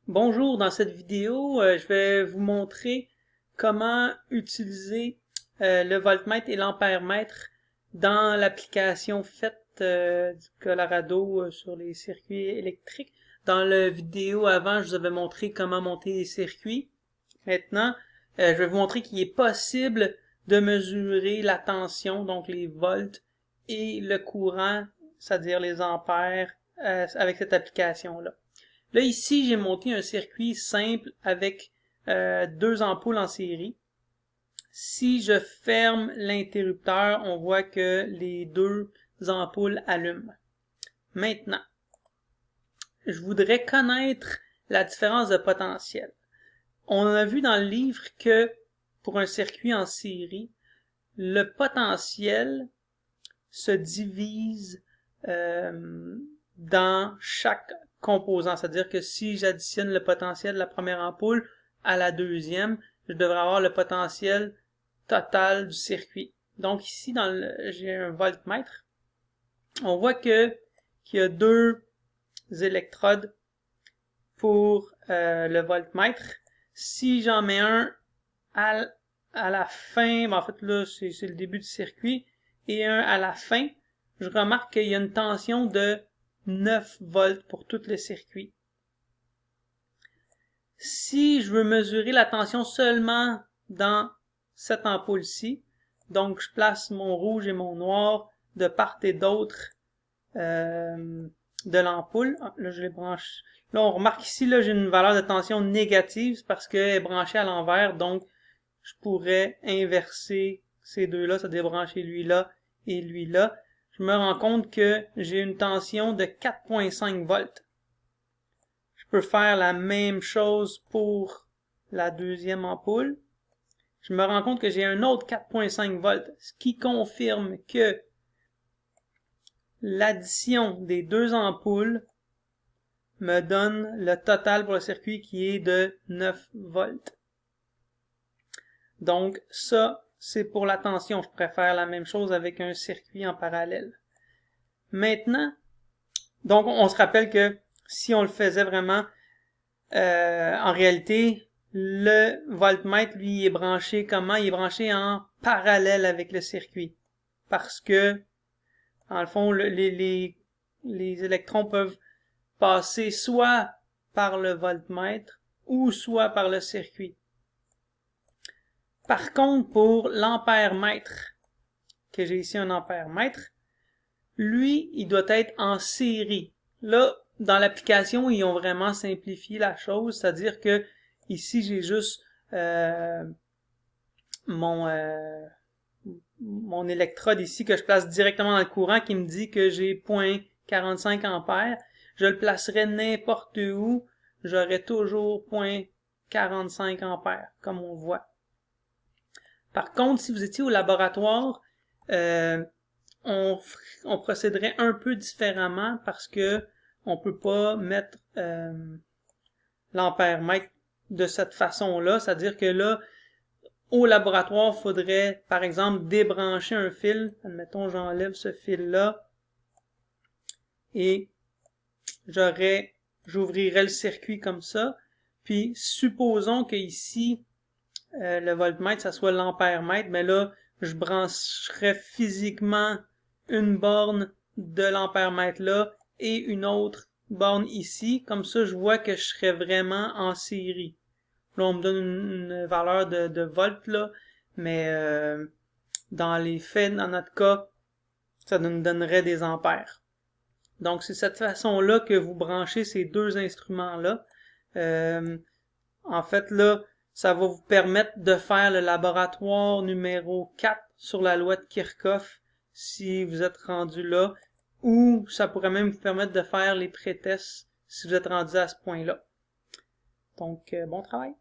Bonjour, dans cette vidéo, je vais vous montrer comment utiliser le voltmètre et l'ampèremètre dans l'application FET du Colorado sur les circuits électriques. Dans la vidéo avant, je vous avais montré comment monter les circuits. Maintenant, je vais vous montrer qu'il est possible de mesurer la tension, donc les volts, et le courant, c'est-à-dire les ampères, avec cette application-là. Là, ici, j'ai monté un circuit simple avec deux ampoules en série. Si je ferme l'interrupteur, on voit que les deux ampoules allument. Maintenant, je voudrais connaître la différence de potentiel. On a vu dans le livre que pour un circuit en série, le potentiel se divise dans chaque composant. C'est-à-dire que si j'additionne le potentiel de la première ampoule à la deuxième, je devrais avoir le potentiel total du circuit. Donc ici, j'ai un voltmètre. On voit qu'il y a deux électrodes pour le voltmètre. Si j'en mets un à la fin, en fait là c'est le début du circuit, et un à la fin, je remarque qu'il y a une tension de 9 volts pour tout le circuit. Si je veux mesurer la tension seulement dans cette ampoule-ci, donc je place mon rouge et mon noir de part et d'autre de l'ampoule. Là, je les branche. Là, on remarque ici, là, j'ai une valeur de tension négative parce qu'elle est branchée à l'envers, donc je pourrais inverser ces deux-là, c'est-à-dire brancher lui là et lui là. Je me rends compte que j'ai une tension de 4.5 volts. Je peux faire la même chose pour la deuxième ampoule. Je me rends compte que j'ai un autre 4.5 volts, ce qui confirme que l'addition des deux ampoules me donne le total pour le circuit qui est de 9 volts. Donc ça, c'est pour la tension. Je préfère la même chose avec un circuit en parallèle. Maintenant, donc on se rappelle que si on le faisait vraiment, en réalité, le voltmètre, lui, est branché comment? Il est branché en parallèle avec le circuit. Parce que, dans le fond, les électrons peuvent passer soit par le voltmètre ou soit par le circuit. Par contre, pour l'ampèremètre, que j'ai ici un ampèremètre, lui, il doit être en série. Là, dans l'application, ils ont vraiment simplifié la chose, c'est-à-dire que ici, j'ai juste mon électrode ici que je place directement dans le courant qui me dit que j'ai 0.45 ampères. Je le placerai n'importe où, j'aurai toujours 0.45 ampères, comme on voit. Par contre, si vous étiez au laboratoire, on procéderait un peu différemment parce que on peut pas mettre l'ampèremètre de cette façon-là. C'est-à-dire que là, au laboratoire, il faudrait, par exemple, débrancher un fil. Admettons, j'enlève ce fil-là et j'ouvrirais le circuit comme ça. Puis, supposons que ici, le voltmètre, ça soit l'ampèremètre, mais là, je brancherais physiquement une borne de l'ampèremètre là et une autre borne ici. Comme ça, je vois que je serais vraiment en série. Là, on me donne une valeur de volts, là, mais dans les faits, dans notre cas, ça nous donnerait des ampères. Donc, c'est cette façon-là que vous branchez ces deux instruments-là. En fait, là, ça va vous permettre de faire le laboratoire numéro 4 sur la loi de Kirchhoff si vous êtes rendu là, ou ça pourrait même vous permettre de faire les pré-tests si vous êtes rendu à ce point-là. Donc, bon travail!